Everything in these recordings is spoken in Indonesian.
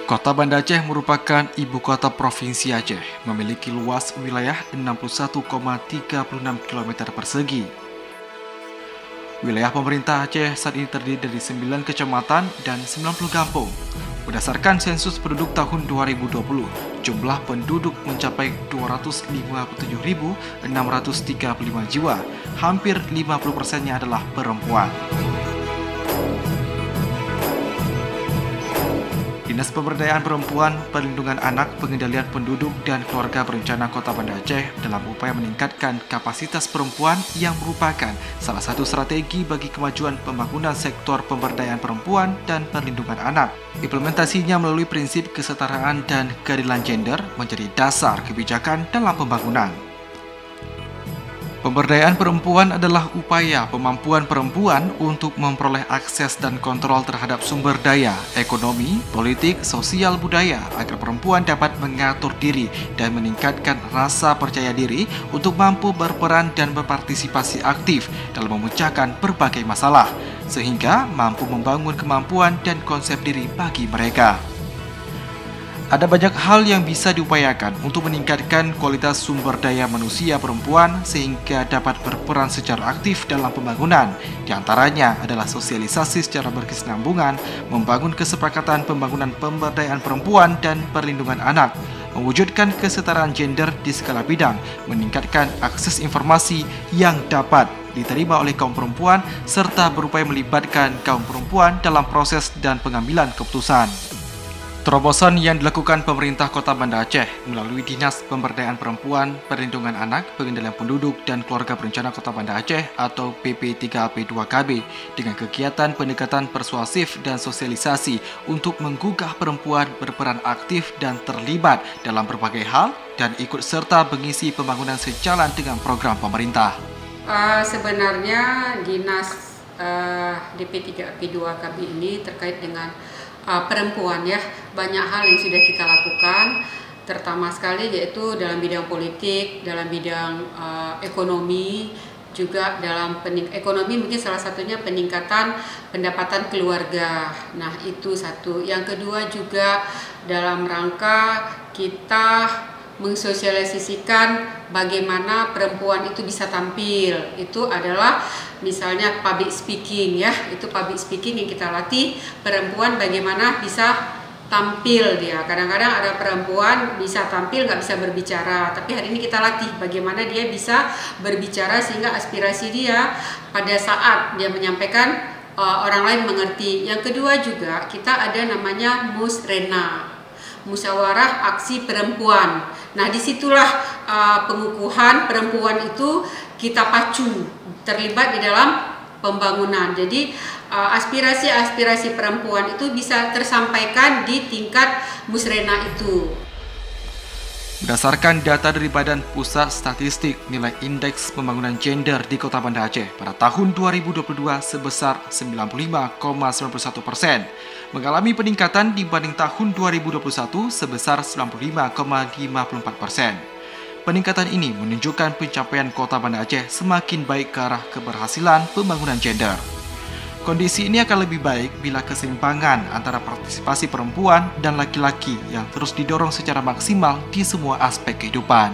Kota Banda Aceh merupakan ibu kota Provinsi Aceh, memiliki luas wilayah 61,36 km persegi. Wilayah pemerintah Aceh saat ini terdiri dari 9 kecamatan dan 90 kampung. Berdasarkan sensus penduduk tahun 2020, jumlah penduduk mencapai 257.635 jiwa, hampir 50%-nya adalah perempuan. Dinas Pemberdayaan Perempuan, Perlindungan Anak, Pengendalian Penduduk, dan Keluarga Berencana Kota Banda Aceh dalam upaya meningkatkan kapasitas perempuan yang merupakan salah satu strategi bagi kemajuan pembangunan sektor pemberdayaan perempuan dan perlindungan anak. Implementasinya melalui prinsip kesetaraan dan keadilan gender menjadi dasar kebijakan dalam pembangunan. Pemberdayaan perempuan adalah upaya kemampuan perempuan untuk memperoleh akses dan kontrol terhadap sumber daya, ekonomi, politik, sosial, budaya agar perempuan dapat mengatur diri dan meningkatkan rasa percaya diri untuk mampu berperan dan berpartisipasi aktif dalam memecahkan berbagai masalah, sehingga mampu membangun kemampuan dan konsep diri bagi mereka. Ada banyak hal yang bisa diupayakan untuk meningkatkan kualitas sumber daya manusia perempuan sehingga dapat berperan secara aktif dalam pembangunan. Di antaranya adalah sosialisasi secara berkesinambungan, membangun kesepakatan pembangunan pemberdayaan perempuan dan perlindungan anak, mewujudkan kesetaraan gender di segala bidang, meningkatkan akses informasi yang dapat diterima oleh kaum perempuan, serta berupaya melibatkan kaum perempuan dalam proses dan pengambilan keputusan. Terobosan yang dilakukan pemerintah Kota Banda Aceh melalui Dinas Pemberdayaan Perempuan, Perlindungan Anak, Pengendalian Penduduk, dan Keluarga Berencana Kota Banda Aceh atau PP3AP2KB dengan kegiatan pendekatan persuasif dan sosialisasi untuk menggugah perempuan berperan aktif dan terlibat dalam berbagai hal dan ikut serta mengisi pembangunan sejalan dengan program pemerintah. Sebenarnya Dinas DP3AP2KB ini terkait dengan perempuan ya, banyak hal yang sudah kita lakukan, terutama sekali yaitu dalam bidang politik, dalam bidang ekonomi, juga dalam ekonomi mungkin salah satunya peningkatan pendapatan keluarga. Nah itu satu. Yang kedua juga dalam rangka kita mensosialisasikan bagaimana perempuan itu bisa tampil. Itu adalah misalnya public speaking ya, itu public speaking yang kita latih perempuan bagaimana bisa tampil dia. Kadang-kadang ada perempuan bisa tampil nggak bisa berbicara, tapi hari ini kita latih bagaimana dia bisa berbicara sehingga aspirasi dia pada saat dia menyampaikan orang lain mengerti. Yang kedua juga kita ada namanya Musrena, Musyawarah Aksi Perempuan. Nah disitulah pengukuhan perempuan itu kita pacu terlibat di dalam pembangunan. Jadi aspirasi-aspirasi perempuan itu bisa tersampaikan di tingkat musrena itu. Berdasarkan data dari Badan Pusat Statistik, nilai indeks pembangunan gender di Kota Banda Aceh pada tahun 2022 sebesar 95,91%, mengalami peningkatan dibanding tahun 2021 sebesar 95,54%. Peningkatan ini menunjukkan pencapaian Kota Banda Aceh semakin baik ke arah keberhasilan pembangunan gender. Kondisi ini akan lebih baik bila keseimbangan antara partisipasi perempuan dan laki-laki yang terus didorong secara maksimal di semua aspek kehidupan.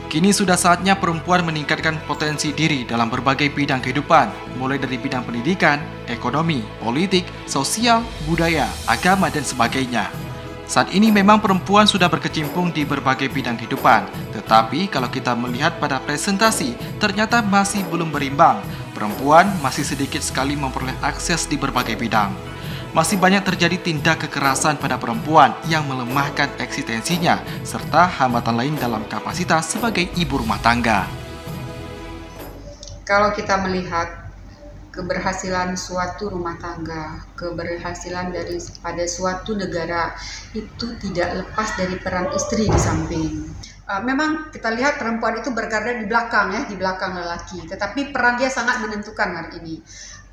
Kini sudah saatnya perempuan meningkatkan potensi diri dalam berbagai bidang kehidupan, mulai dari bidang pendidikan, ekonomi, politik, sosial, budaya, agama, dan sebagainya. Saat ini memang perempuan sudah berkecimpung di berbagai bidang kehidupan, tetapi kalau kita melihat pada presentasi, ternyata masih belum berimbang. Perempuan masih sedikit sekali memperoleh akses di berbagai bidang. Masih banyak terjadi tindak kekerasan pada perempuan yang melemahkan eksistensinya, serta hambatan lain dalam kapasitas sebagai ibu rumah tangga. Kalau kita melihat keberhasilan suatu rumah tangga, keberhasilan pada suatu negara itu tidak lepas dari peran istri di samping. Memang kita lihat perempuan itu berada di belakang ya, di belakang lelaki, tetapi peran dia sangat menentukan hari ini.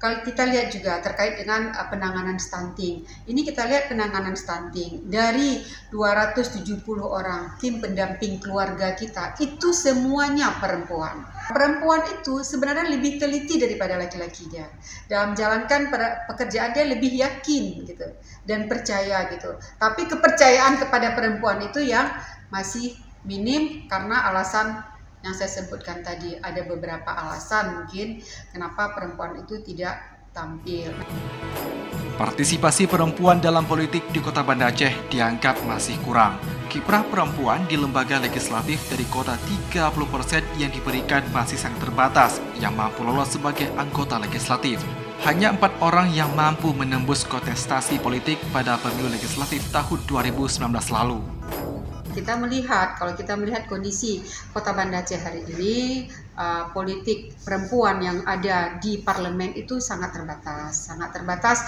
Kalau kita lihat juga terkait dengan penanganan stunting, ini kita lihat penanganan stunting dari 270 orang tim pendamping keluarga kita, itu semuanya perempuan. Perempuan itu sebenarnya lebih teliti daripada laki-laki dia. Dalam menjalankan pekerjaan dia lebih yakin gitu dan percaya gitu. Tapi kepercayaan kepada perempuan itu yang masih minim karena alasan yang saya sebutkan tadi. Ada beberapa alasan mungkin kenapa perempuan itu tidak tampil. Partisipasi perempuan dalam politik di Kota Banda Aceh dianggap masih kurang. Kiprah perempuan di lembaga legislatif dari kota 30% yang diberikan masih sangat terbatas yang mampu lolos sebagai anggota legislatif. Hanya 4 orang yang mampu menembus kontestasi politik pada pemilu legislatif tahun 2019 lalu. Kalau kita melihat kondisi Kota Banda Aceh hari ini, politik perempuan yang ada di parlemen itu sangat terbatas.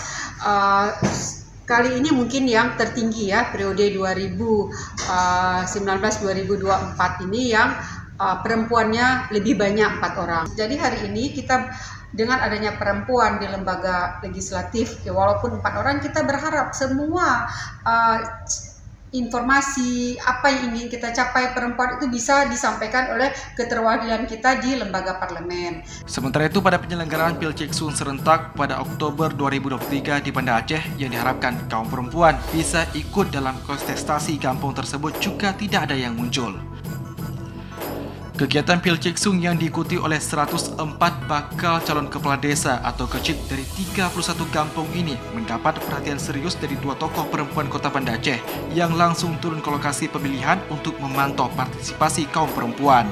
Kali ini mungkin yang tertinggi ya, periode 2019-2024 ini yang perempuannya lebih banyak 4 orang. Jadi hari ini kita dengan adanya perempuan di lembaga legislatif, ya walaupun 4 orang, kita berharap semua informasi apa yang ingin kita capai perempuan itu bisa disampaikan oleh keterwakilan kita di lembaga parlemen. Sementara itu pada penyelenggaraan Pilceksun serentak pada Oktober 2023 di Banda Aceh yang diharapkan kaum perempuan bisa ikut dalam kontestasi kampung tersebut juga tidak ada yang muncul. Kegiatan Pilceksun yang diikuti oleh 104 bakal calon kepala desa atau kecil dari 31 kampung ini mendapat perhatian serius dari 2 tokoh perempuan Kota Banda Aceh yang langsung turun ke lokasi pemilihan untuk memantau partisipasi kaum perempuan.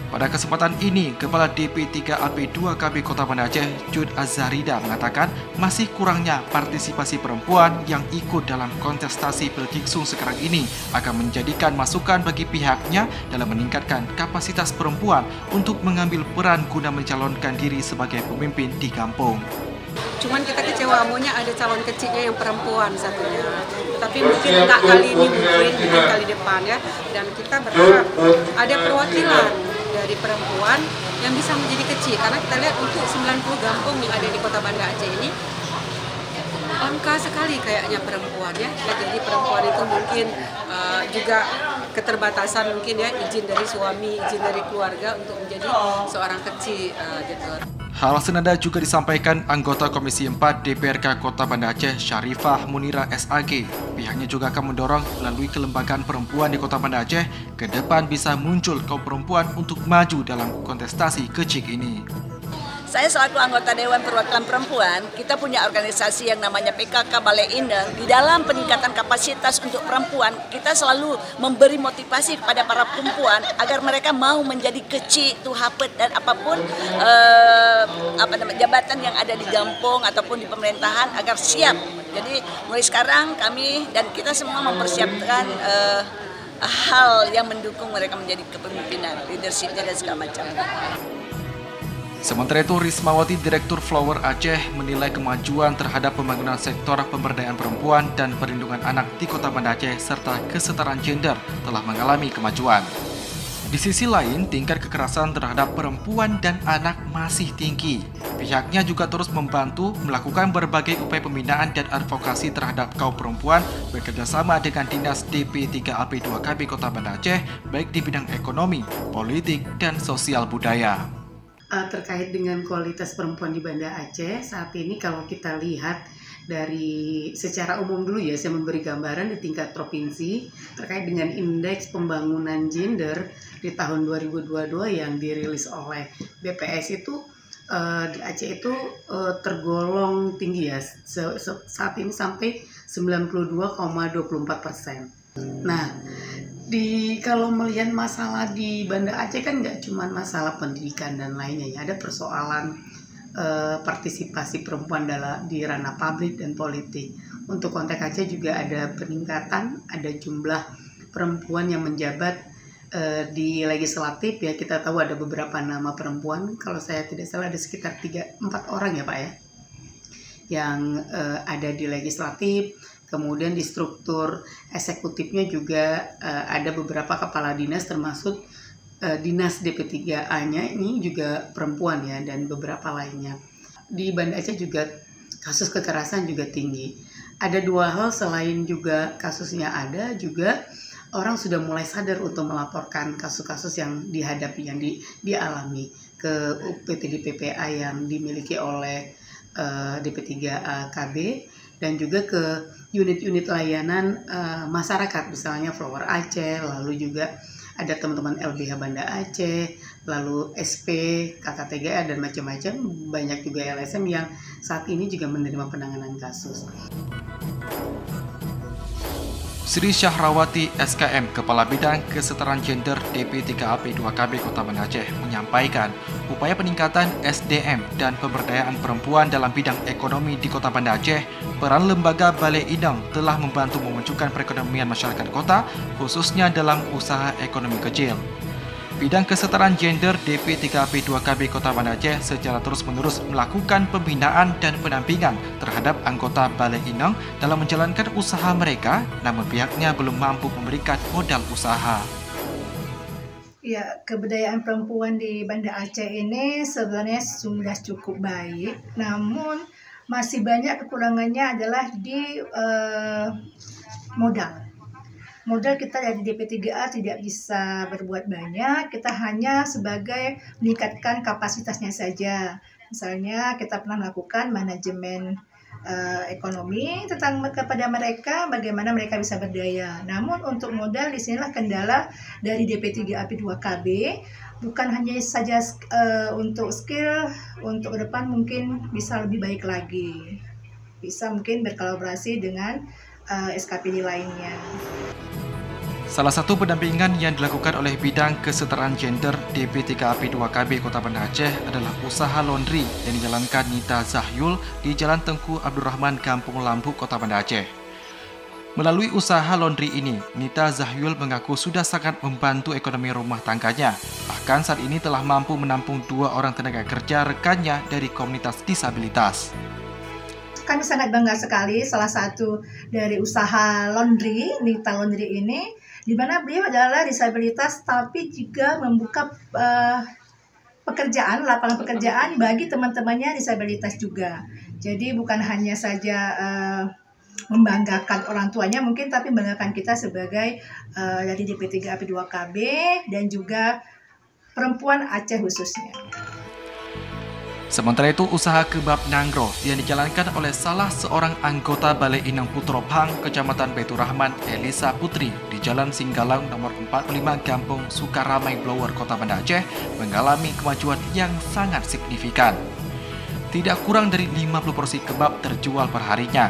Pada kesempatan ini, Kepala DP3AP2KB Kota Banda Aceh, Jud Azharida mengatakan masih kurangnya partisipasi perempuan yang ikut dalam kontestasi Pilceksun sekarang ini akan menjadikan masukan bagi pihaknya dalam meningkatkan kapasitas perempuan untuk mengambil peran guna mencalonkan diri sebagai pemimpin di kampung. Cuman kita kecewa, maunya ada calon kecilnya yang perempuan satunya. Tapi mungkin enggak kali ini, mungkin kali depan ya. Dan kita berharap ada perwakilan dari perempuan yang bisa menjadi kecil, karena kita lihat untuk 90 kampung yang ada di Kota Banda Aceh ini angka sekali kayaknya perempuan ya. Jadi perempuan itu mungkin juga keterbatasan mungkin ya, izin dari suami, izin dari keluarga untuk menjadi seorang kecil gitu. Hal senada juga disampaikan anggota Komisi 4 DPRK Kota Banda Aceh, Syarifah Munira SAG. Pihaknya juga akan mendorong melalui kelembagaan perempuan di Kota Banda Aceh ke depan bisa muncul kaum perempuan untuk maju dalam kontestasi kecil ini. Saya selaku anggota Dewan Perwakilan Perempuan, kita punya organisasi yang namanya PKK Balai Indah. Di dalam peningkatan kapasitas untuk perempuan, kita selalu memberi motivasi kepada para perempuan agar mereka mau menjadi kecil, tuhapet dan apapun jabatan yang ada di kampung ataupun di pemerintahan agar siap. Jadi mulai sekarang kami dan kita semua mempersiapkan hal yang mendukung mereka menjadi kepemimpinan, leadershipnya dan segala macam. Sementara itu, Rismawati, Direktur Flower Aceh, menilai kemajuan terhadap pembangunan sektor pemberdayaan perempuan dan perlindungan anak di Kota Banda Aceh serta kesetaraan gender telah mengalami kemajuan. Di sisi lain, tingkat kekerasan terhadap perempuan dan anak masih tinggi. Pihaknya juga terus membantu melakukan berbagai upaya pembinaan dan advokasi terhadap kaum perempuan bekerjasama dengan Dinas DP3AP2KB Kota Banda Aceh, baik di bidang ekonomi, politik, dan sosial budaya. Terkait dengan kualitas perempuan di Banda Aceh, saat ini kalau kita lihat dari secara umum dulu ya, saya memberi gambaran di tingkat provinsi terkait dengan indeks pembangunan gender di tahun 2022 yang dirilis oleh BPS itu di Aceh itu tergolong tinggi ya, saat ini sampai 92,24%. Nah, kalau melihat masalah di Banda Aceh kan nggak cuma masalah pendidikan dan lainnya ya, ada persoalan partisipasi perempuan di ranah publik dan politik. Untuk konteks Aceh juga ada peningkatan, ada jumlah perempuan yang menjabat di legislatif ya. Kita tahu ada beberapa nama perempuan, kalau saya tidak salah ada sekitar 3-4 orang ya Pak ya, yang ada di legislatif. Kemudian di struktur eksekutifnya juga ada beberapa kepala dinas, termasuk dinas DP3A-nya ini juga perempuan ya, dan beberapa lainnya. di Banda Aceh juga kasus kekerasan juga tinggi. Ada dua hal selain juga kasusnya ada, juga orang sudah mulai sadar untuk melaporkan kasus-kasus yang dihadapi, yang dialami ke UPTD PPA yang dimiliki oleh DP3A KB, dan juga ke unit-unit layanan masyarakat, misalnya Flower Aceh, lalu juga ada teman-teman LBH Banda Aceh, lalu SP, KKTGA, dan macam-macam. Banyak juga LSM yang saat ini juga menerima penanganan kasus. Sri Syahrawati SKM, Kepala Bidang Kesetaraan Gender DP3AP2KB Kota Banda Aceh, menyampaikan upaya peningkatan SDM dan pemberdayaan perempuan dalam bidang ekonomi di Kota Banda Aceh, peran lembaga Balai Indang telah membantu memajukan perekonomian masyarakat kota, khususnya dalam usaha ekonomi kecil. Bidang Kesetaraan Gender DP3AP2KB Kota Banda Aceh secara terus-menerus melakukan pembinaan dan pendampingan terhadap anggota Balai Indang dalam menjalankan usaha mereka, namun pihaknya belum mampu memberikan modal usaha. Ya, kebudayaan perempuan di Banda Aceh ini sebenarnya sudah cukup baik, namun masih banyak kekurangannya adalah di modal. Modal kita dari DP3A tidak bisa berbuat banyak, kita hanya sebagai meningkatkan kapasitasnya saja. Misalnya kita pernah melakukan manajemen ekonomi tentang kepada mereka, bagaimana mereka bisa berdaya. Namun untuk modal disinilah kendala dari DP3AP2KB, bukan hanya saja untuk skill, untuk ke depan mungkin bisa lebih baik lagi. Bisa mungkin berkolaborasi dengan SKPD lainnya. Salah satu pendampingan yang dilakukan oleh Bidang Kesetaraan Gender DP3AP2KB Kota Banda Aceh adalah usaha laundry yang dijalankan Nita Zahyul di Jalan Tengku Abdurrahman, Kampung Lampu, Kota Banda Aceh. Melalui usaha laundry ini, Nita Zahyul mengaku sudah sangat membantu ekonomi rumah tangganya. Bahkan saat ini telah mampu menampung 2 orang tenaga kerja rekannya dari komunitas disabilitas. Kami sangat bangga sekali salah satu dari usaha laundry, Nita Laundry ini, di mana beliau adalah disabilitas tapi juga membuka lapangan pekerjaan bagi teman-temannya disabilitas juga. Jadi bukan hanya saja membanggakan orang tuanya mungkin, tapi membanggakan kita sebagai dari DP3AP2KB dan juga perempuan Aceh khususnya. Sementara itu, usaha kebab Nangro yang dijalankan oleh salah seorang anggota Balai Indang Putro Pang, Kecamatan Baitur Rahman, Elisa Putri, di Jalan Singgalang nomor 45, Kampung Sukaramai Blower, Kota Banda Aceh, mengalami kemajuan yang sangat signifikan. Tidak kurang dari 50 porsi kebab terjual perharinya.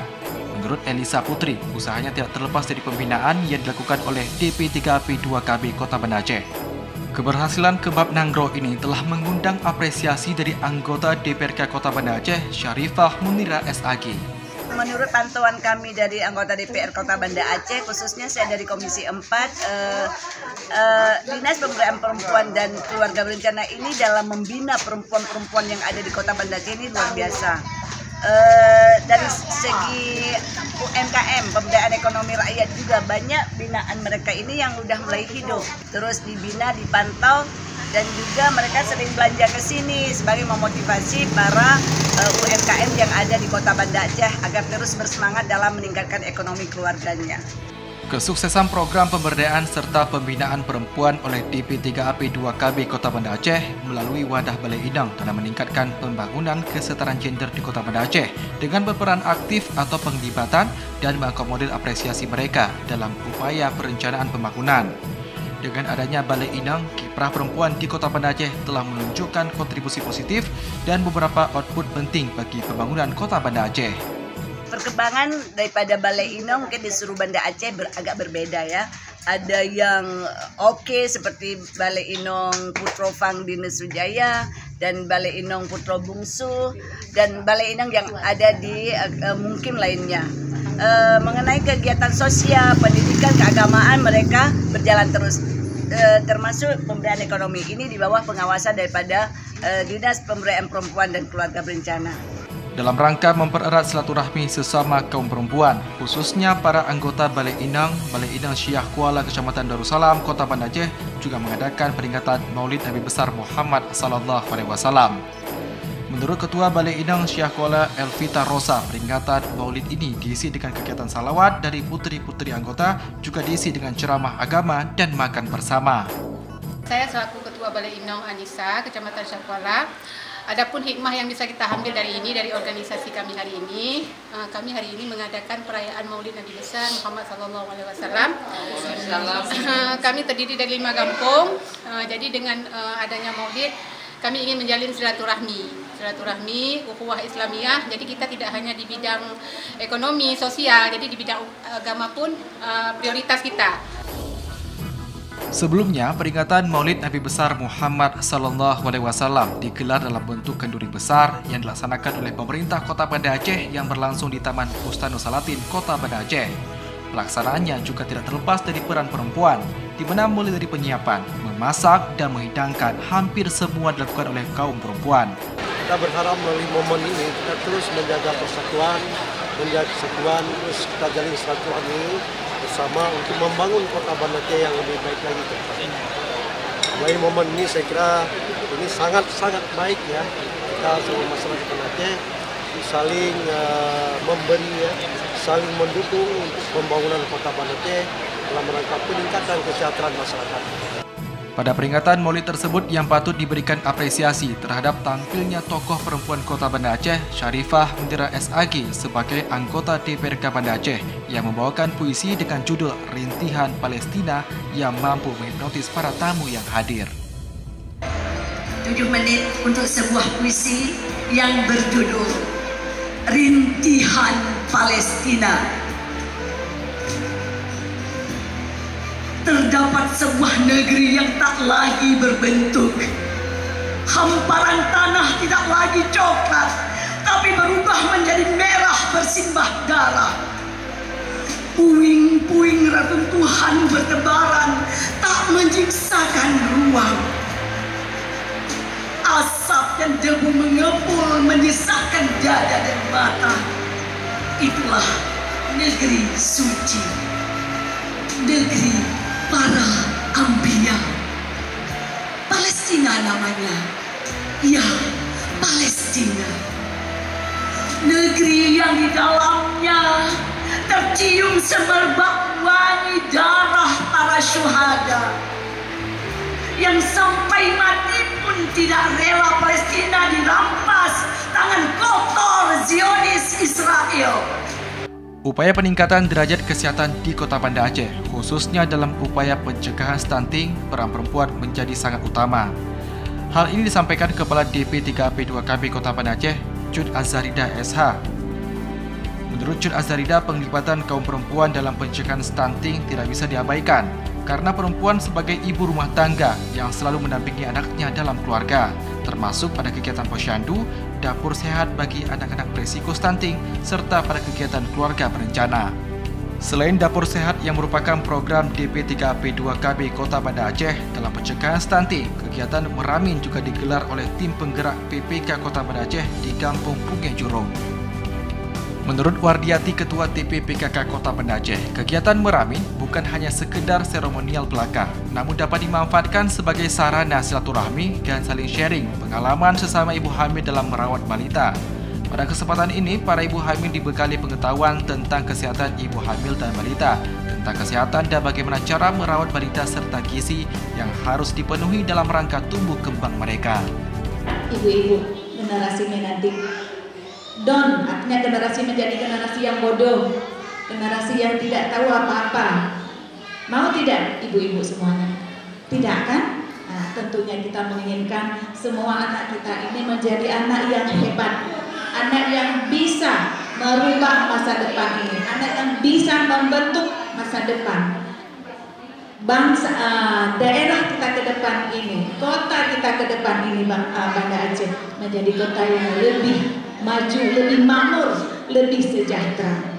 Menurut Elisa Putri, usahanya tidak terlepas dari pembinaan yang dilakukan oleh DP3AP2KB Kota Banda Aceh. Keberhasilan kebab Nangro ini telah mengundang apresiasi dari anggota DPRK Kota Banda Aceh, Syarifah Munira SAG. Menurut pantauan kami dari anggota DPR Kota Banda Aceh, khususnya saya dari Komisi 4, Dinas Pemberdayaan Perempuan dan Keluarga Berencana ini dalam membina perempuan-perempuan yang ada di Kota Banda Aceh ini luar biasa. Dari segi UMKM, pemberdayaan ekonomi rakyat juga banyak binaan mereka ini yang udah mulai hidup, terus dibina, dipantau, dan juga mereka sering belanja ke sini sebagai memotivasi para UMKM yang ada di Kota Banda Aceh agar terus bersemangat dalam meningkatkan ekonomi keluarganya. Kesuksesan program pemberdayaan serta pembinaan perempuan oleh DP3AP2KB Kota Banda Aceh melalui wadah Balai Indang dalam meningkatkan pembangunan kesetaraan gender di Kota Banda Aceh dengan berperan aktif atau penglibatan dan mengakomodir apresiasi mereka dalam upaya perencanaan pembangunan. Dengan adanya Balai Indang, kiprah perempuan di Kota Banda Aceh telah menunjukkan kontribusi positif dan beberapa output penting bagi pembangunan Kota Banda Aceh. Perkembangan daripada Balai Indang mungkin di seluruh Banda Aceh agak berbeda ya. Ada yang oke seperti Balai Indang Putro Fang di Nesujaya dan Balai Indang Putro Bungsu dan Balai Indang yang ada di mungkin lainnya. Mengenai kegiatan sosial, pendidikan, keagamaan mereka berjalan terus. Termasuk pemberdayaan ekonomi ini di bawah pengawasan daripada Dinas Pemberdayaan Perempuan dan Keluarga Berencana. Dalam rangka mempererat silaturahmi sesama kaum perempuan, khususnya para anggota Balai Indang Syiah Kuala Kecamatan Darussalam, Kota Banda Aceh juga mengadakan peringatan Maulid Nabi Besar Muhammad SAW. Menurut Ketua Balai Inang Syakola Elvita Rosa, peringatan Maulid ini diisi dengan kegiatan salawat dari putri-putri anggota, juga diisi dengan ceramah agama dan makan bersama. Saya selaku Ketua Balai Inang Anissa, Kecamatan Syakola, adapun hikmah yang bisa kita ambil dari ini, dari organisasi kami hari ini, kami hari ini mengadakan perayaan Maulid Nabi besar Muhammad SAW. Kami terdiri dari 5 kampung, jadi dengan adanya Maulid, kami ingin menjalin silaturahmi, ukhuwah Islamiyah. Jadi kita tidak hanya di bidang ekonomi, sosial, jadi di bidang agama pun prioritas kita. Sebelumnya, peringatan Maulid Nabi besar Muhammad SAW digelar dalam bentuk kenduri besar yang dilaksanakan oleh pemerintah Kota Banda Aceh yang berlangsung di Taman Bustanul Salatin, Kota Banda Aceh. Pelaksanaannya juga tidak terlepas dari peran perempuan, di mana mulai dari penyiapan, memasak, dan menghidangkan hampir semua dilakukan oleh kaum perempuan. Kita berharap melalui momen ini kita terus menjaga persatuan, menjaga kesatuan, terus kita jalin silaturahmi bersama untuk membangun Kota Banda Aceh yang lebih baik lagi ke depan. Melalui momen ini saya kira ini sangat baik ya, kita semua masyarakat Banda Aceh saling memberi ya, saling mendukung untuk pembangunan Kota Banda Aceh dalam rangka peningkatan kesejahteraan masyarakat. Pada peringatan Maulid tersebut yang patut diberikan apresiasi terhadap tampilnya tokoh perempuan Kota Banda Aceh, Syarifah Mendira SAG sebagai anggota DPRK Banda Aceh yang membawakan puisi dengan judul Rintihan Palestina yang mampu menghipnotis para tamu yang hadir. 7 menit untuk sebuah puisi yang berjudul Rintihan Palestina. Terdapat sebuah negeri yang tak lagi berbentuk. Hamparan tanah tidak lagi coklat, tapi berubah menjadi merah bersimbah darah. Puing-puing reruntuhan bertebaran, tak menyiksakan ruang. Asap dan debu mengepul menyesakkan dada dan mata. Itulah negeri suci, negeri para Ambiya. Palestina namanya, ya Palestina. Negeri yang di dalamnya tercium semerbak wangi darah para syuhada, yang sampai mati pun tidak rela Palestina dirampas tangan kotor Zionis Israel. Upaya peningkatan derajat kesehatan di Kota Banda Aceh, khususnya dalam upaya pencegahan stunting, peran perempuan menjadi sangat utama. Hal ini disampaikan Kepala DP3AP2KB Kota Banda Aceh, Cud Azharida SH. Menurut Cud Azharida, penglibatan kaum perempuan dalam pencegahan stunting tidak bisa diabaikan, karena perempuan sebagai ibu rumah tangga yang selalu mendampingi anaknya dalam keluarga, termasuk pada kegiatan posyandu, dapur sehat bagi anak-anak berisiko stunting, serta pada kegiatan keluarga berencana. Selain dapur sehat yang merupakan program DP3AP2KB Kota Banda Aceh dalam pencegahan stunting, kegiatan Meramin juga digelar oleh tim penggerak PPK Kota Banda Aceh di Kampung Punggeh Jurong. Menurut Wardiati, Ketua TPPKK Kota Banda Aceh, kegiatan Meramin bukan hanya sekedar seremonial belaka, namun dapat dimanfaatkan sebagai sarana silaturahmi dan saling sharing pengalaman sesama ibu hamil dalam merawat balita. Pada kesempatan ini, para ibu hamil dibekali pengetahuan tentang kesehatan ibu hamil dan balita, tentang kesehatan dan bagaimana cara merawat balita serta gizi yang harus dipenuhi dalam rangka tumbuh kembang mereka. Ibu-ibu, generasinya nanti Don, artinya generasi menjadi generasi yang bodoh, generasi yang tidak tahu apa-apa. Mau tidak ibu-ibu semuanya? Tidak kan? Nah, tentunya kita menginginkan semua anak kita ini menjadi anak yang hebat, anak yang bisa merubah masa depan ini, anak yang bisa membentuk masa depan bangsa, daerah kita ke depan ini, kota kita ke depan ini, Banda Aceh menjadi kota yang lebih maju, lebih makmur, lebih sejahtera.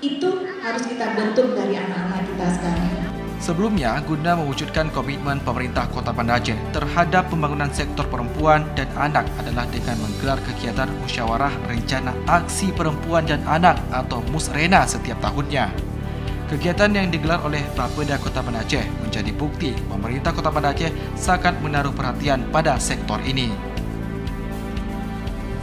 Itu harus kita bentuk dari anak-anak kita sekarang. Sebelumnya, guna mewujudkan komitmen pemerintah Kota Banda Aceh terhadap pembangunan sektor perempuan dan anak adalah dengan menggelar kegiatan musyawarah rencana aksi perempuan dan anak atau Musrena setiap tahunnya. Kegiatan yang digelar oleh Bapeda Kota Banda Aceh menjadi bukti pemerintah Kota Banda Aceh sangat menaruh perhatian pada sektor ini.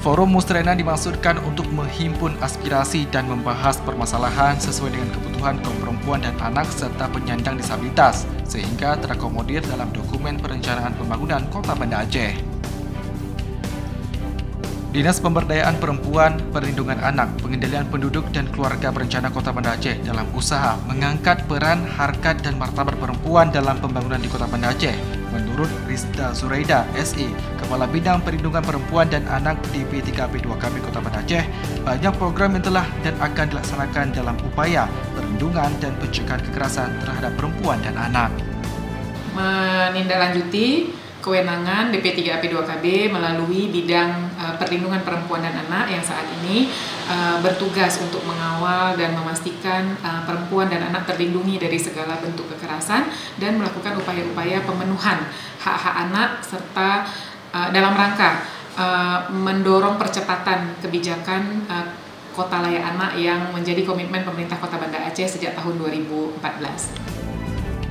Forum Musrena dimaksudkan untuk menghimpun aspirasi dan membahas permasalahan sesuai dengan kebutuhan kaum perempuan dan anak serta penyandang disabilitas, sehingga terakomodir dalam dokumen perencanaan pembangunan Kota Banda Aceh. Dinas Pemberdayaan Perempuan, Perlindungan Anak, Pengendalian Penduduk dan Keluarga Berencana Kota Banda Aceh dalam usaha mengangkat peran, harkat dan martabat perempuan dalam pembangunan di Kota Banda Aceh. Menurut Rizda Zuraida, SE, Kepala Bidang Perlindungan Perempuan dan Anak di P3AP2KB Kota Banda Aceh, banyak program yang telah dan akan dilaksanakan dalam upaya perlindungan dan pencegahan kekerasan terhadap perempuan dan anak. Menindaklanjuti kewenangan DP3AP2KB melalui bidang perlindungan perempuan dan anak yang saat ini bertugas untuk mengawal dan memastikan perempuan dan anak terlindungi dari segala bentuk kekerasan dan melakukan upaya-upaya pemenuhan hak-hak anak serta dalam rangka mendorong percepatan kebijakan Kota Layak Anak yang menjadi komitmen pemerintah Kota Banda Aceh sejak tahun 2014.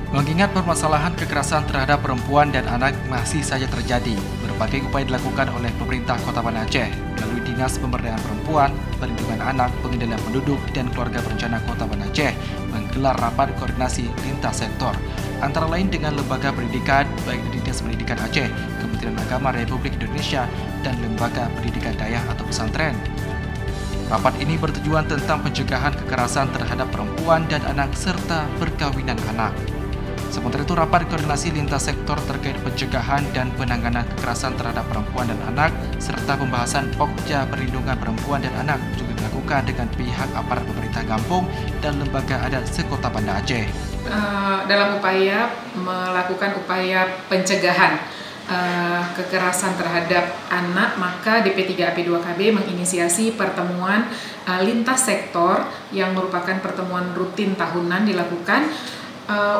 Mengingat permasalahan kekerasan terhadap perempuan dan anak masih saja terjadi, berbagai upaya dilakukan oleh pemerintah Kota Banda Aceh melalui Dinas Pemberdayaan Perempuan, Perlindungan Anak, Pengendalian Penduduk dan Keluarga Berencana Kota Banda Aceh menggelar rapat koordinasi lintas sektor, antara lain dengan lembaga pendidikan baik Dinas Pendidikan Aceh, Kementerian Agama Republik Indonesia, dan Lembaga Pendidikan Dayah atau Pesantren. Rapat ini bertujuan tentang pencegahan kekerasan terhadap perempuan dan anak serta perkawinan anak. Sementara itu, rapat koordinasi lintas sektor terkait pencegahan dan penanganan kekerasan terhadap perempuan dan anak serta pembahasan Pokja Perlindungan Perempuan dan Anak juga dilakukan dengan pihak aparat pemerintah kampung dan lembaga adat sekota Banda Aceh. Dalam upaya melakukan upaya pencegahan kekerasan terhadap anak, maka DP3AP2KB menginisiasi pertemuan lintas sektor yang merupakan pertemuan rutin tahunan dilakukan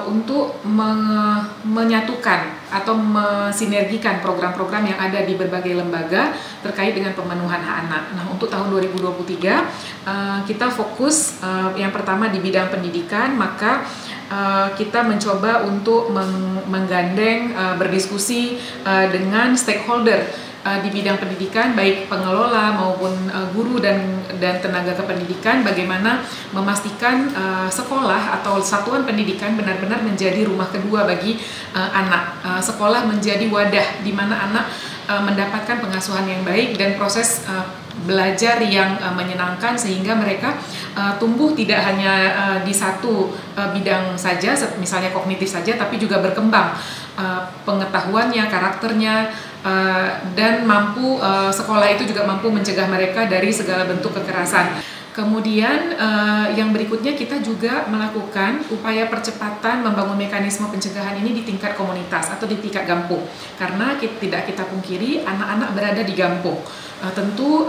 untuk menyatukan atau mensinergikan program-program yang ada di berbagai lembaga terkait dengan pemenuhan hak anak. Nah, untuk tahun 2023 kita fokus yang pertama di bidang pendidikan, maka kita mencoba untuk menggandeng berdiskusi dengan stakeholder di bidang pendidikan, baik pengelola maupun guru dan tenaga kependidikan, bagaimana memastikan sekolah atau satuan pendidikan benar-benar menjadi rumah kedua bagi anak. Sekolah menjadi wadah di mana anak mendapatkan pengasuhan yang baik dan proses belajar yang menyenangkan sehingga mereka tumbuh tidak hanya di satu bidang saja, misalnya kognitif saja, tapi juga berkembang pengetahuannya, karakternya, dan mampu sekolah itu juga mampu mencegah mereka dari segala bentuk kekerasan. Kemudian yang berikutnya kita juga melakukan upaya percepatan membangun mekanisme pencegahan ini di tingkat komunitas atau di tingkat kampung. Karena tidak kita pungkiri anak-anak berada di kampung. Tentu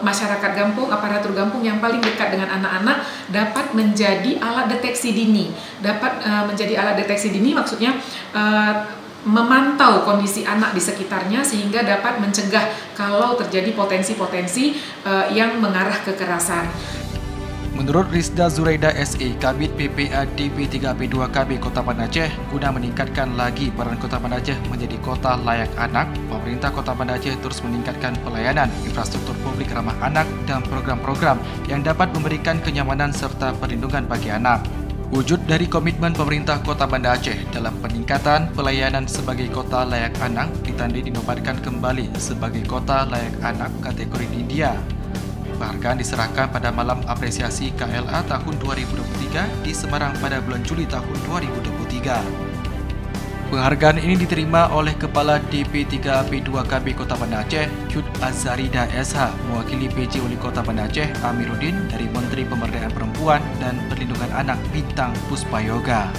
masyarakat kampung, aparatur kampung yang paling dekat dengan anak-anak dapat menjadi alat deteksi dini. Dapat menjadi alat deteksi dini maksudnya memantau kondisi anak di sekitarnya sehingga dapat mencegah kalau terjadi potensi-potensi yang mengarah kekerasan. Menurut Rizda Zuraida SE, Kabid PPA DP3AP2KB Kota Banda Aceh, guna meningkatkan lagi peran Kota Banda Aceh menjadi kota layak anak, pemerintah Kota Banda Aceh terus meningkatkan pelayanan infrastruktur publik ramah anak dan program-program yang dapat memberikan kenyamanan serta perlindungan bagi anak. Wujud dari komitmen pemerintah Kota Banda Aceh dalam peningkatan pelayanan sebagai kota layak anak ditandai dinobatkan kembali sebagai kota layak anak kategori India. Penghargaan diserahkan pada malam apresiasi KLA tahun 2023 di Semarang pada bulan Juli tahun 2023. Penghargaan ini diterima oleh Kepala DP3AP2KB Kota Banda Aceh, Cut Azarida SH, mewakili PJ Wali Kota Banda Aceh, Amiruddin, dari Menteri Pemberdayaan Perempuan dan Perlindungan Anak, Bintang Puspayoga.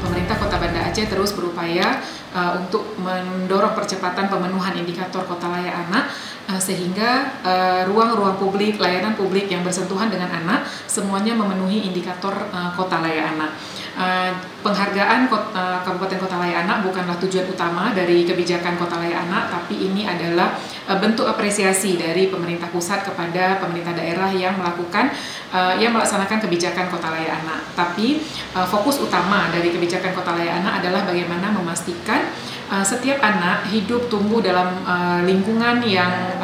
Pemerintah Kota Banda Aceh terus berupaya untuk mendorong percepatan pemenuhan indikator Kota Layak Anak sehingga ruang-ruang publik, layanan publik yang bersentuhan dengan anak semuanya memenuhi indikator Kota Layak Anak. Penghargaan Kabupaten Kota Layak Anak bukanlah tujuan utama dari kebijakan Kota Layak Anak, tapi ini adalah bentuk apresiasi dari pemerintah pusat kepada pemerintah daerah yang melaksanakan kebijakan Kota Layak Anak. Tapi fokus utama dari kebijakan Kota Layak Anak adalah bagaimana memastikan setiap anak hidup tumbuh dalam lingkungan yang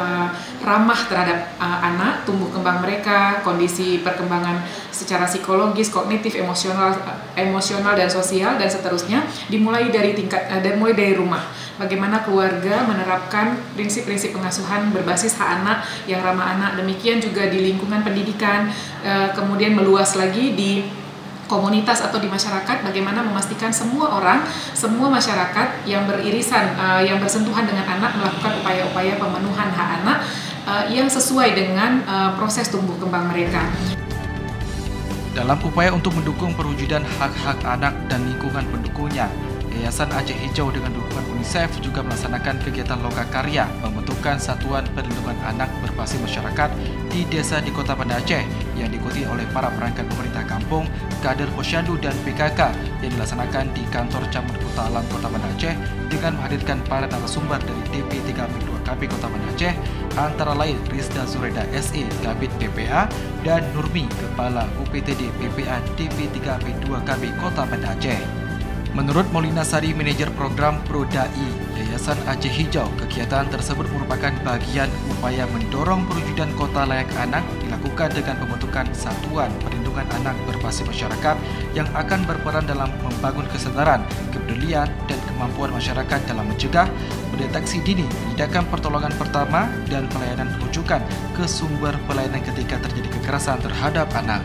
ramah terhadap anak, tumbuh kembang mereka, kondisi perkembangan secara psikologis, kognitif, emosional dan sosial dan seterusnya, dimulai dari rumah. Bagaimana keluarga menerapkan prinsip-prinsip pengasuhan berbasis hak anak yang ramah anak, demikian juga di lingkungan pendidikan, kemudian meluas lagi di komunitas atau di masyarakat, bagaimana memastikan semua orang, semua masyarakat yang beririsan, yang bersentuhan dengan anak melakukan upaya-upaya pemenuhan hak anak yang sesuai dengan proses tumbuh kembang mereka. Dalam upaya untuk mendukung perwujudan hak-hak anak dan lingkungan pendukungnya, Yayasan Aceh Hijau dengan dukungan UNICEF juga melaksanakan kegiatan lokakarya pembentukan Satuan Perlindungan Anak berbasis masyarakat di desa di Kota Banda Aceh yang diikuti oleh para perangkat pemerintah kampung, kader Posyandu dan PKK yang dilaksanakan di kantor Camat Kota Alam Kota Banda Aceh dengan menghadirkan para narasumber dari DP3AP2KB Kota Banda Aceh, antara lain Rizda Zureda SE, Kabid PPA, dan Nurmi, Kepala UPTD PPA DP3AP2KB Kota Banda Aceh. Menurut Maulina Sari, manajer program Prodai Yayasan Aceh Hijau, kegiatan tersebut merupakan bagian upaya mendorong perwujudan kota layak anak dilakukan dengan pembentukan Satuan Perlindungan Anak berbasis masyarakat yang akan berperan dalam membangun kesadaran, kepedulian, dan kemampuan masyarakat dalam mencegah, mendeteksi dini, menyediakan pertolongan pertama, dan pelayanan rujukan ke sumber pelayanan ketika terjadi kekerasan terhadap anak.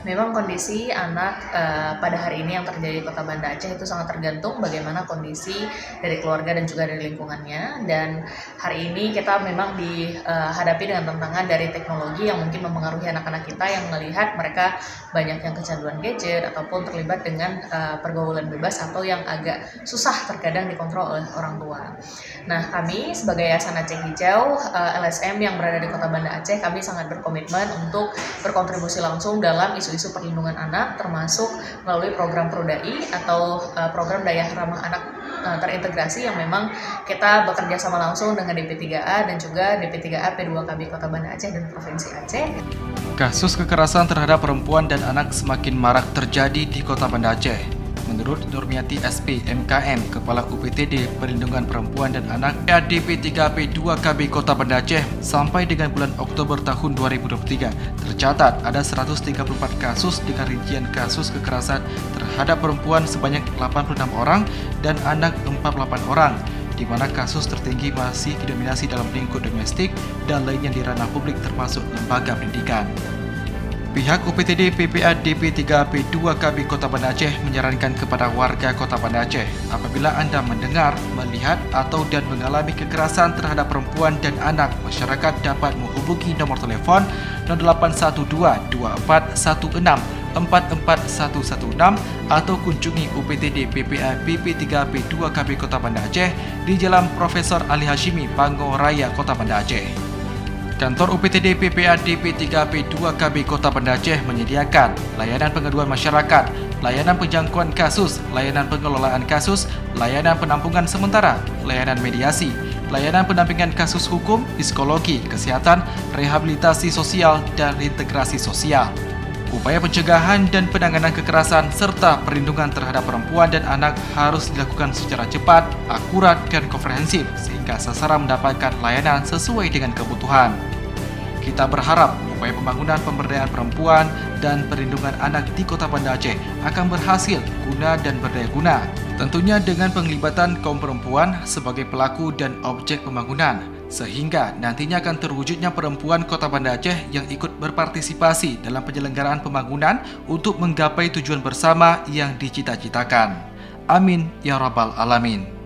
Memang kondisi anak pada hari ini yang terjadi di Kota Banda Aceh itu sangat tergantung bagaimana kondisi dari keluarga dan juga dari lingkungannya. Dan hari ini kita memang dihadapi dengan tantangan dari teknologi yang mungkin mempengaruhi anak-anak kita yang melihat mereka banyak yang kecanduan gadget ataupun terlibat dengan pergaulan bebas atau yang agak susah terkadang dikontrol oleh orang tua. Nah, kami sebagai Yayasan Aceh Hijau, LSM yang berada di Kota Banda Aceh, kami sangat berkomitmen untuk berkontribusi langsung dalam isu-isu perlindungan anak, termasuk melalui program Prodai atau program daya ramah anak terintegrasi yang memang kita bekerja sama langsung dengan DP3A dan juga DP3AP2KB Kota Banda Aceh dan Provinsi Aceh. Kasus kekerasan terhadap perempuan dan anak semakin marak terjadi di Kota Banda Aceh. Menurut Nurmiati SP MKM, Kepala UPTD Perlindungan Perempuan dan Anak DP3AP2KB Kota Banda Aceh, sampai dengan bulan Oktober tahun 2023, tercatat ada 134 kasus dengan rincian kasus kekerasan terhadap perempuan sebanyak 86 orang dan anak 48 orang, di mana kasus tertinggi masih didominasi dalam lingkup domestik dan lainnya di ranah publik termasuk lembaga pendidikan. Pihak UPTD PPA DP3AP2KB Kota Banda Aceh menyarankan kepada warga Kota Banda Aceh, apabila Anda mendengar, melihat, atau dan mengalami kekerasan terhadap perempuan dan anak, masyarakat dapat menghubungi nomor telepon 0812 2416 44116 atau kunjungi UPTD PPA BP3AP2KB Kota Banda Aceh di Jalan Profesor Ali Hashimi, Pango Raya, Kota Banda Aceh. Kantor UPTD PPA DP3AP2KB Kota Banda Aceh menyediakan layanan pengaduan masyarakat, layanan penjangkauan kasus, layanan pengelolaan kasus, layanan penampungan sementara, layanan mediasi, layanan pendampingan kasus hukum, psikologi, kesehatan, rehabilitasi sosial, dan integrasi sosial. Upaya pencegahan dan penanganan kekerasan serta perlindungan terhadap perempuan dan anak harus dilakukan secara cepat, akurat, dan komprehensif sehingga sasaran mendapatkan layanan sesuai dengan kebutuhan. Kita berharap upaya pembangunan pemberdayaan perempuan dan perlindungan anak di Kota Banda Aceh akan berhasil guna dan berdaya guna, tentunya dengan penglibatan kaum perempuan sebagai pelaku dan objek pembangunan, sehingga nantinya akan terwujudnya perempuan Kota Banda Aceh yang ikut berpartisipasi dalam penyelenggaraan pembangunan untuk menggapai tujuan bersama yang dicita-citakan. Amin ya Rabbal Alamin.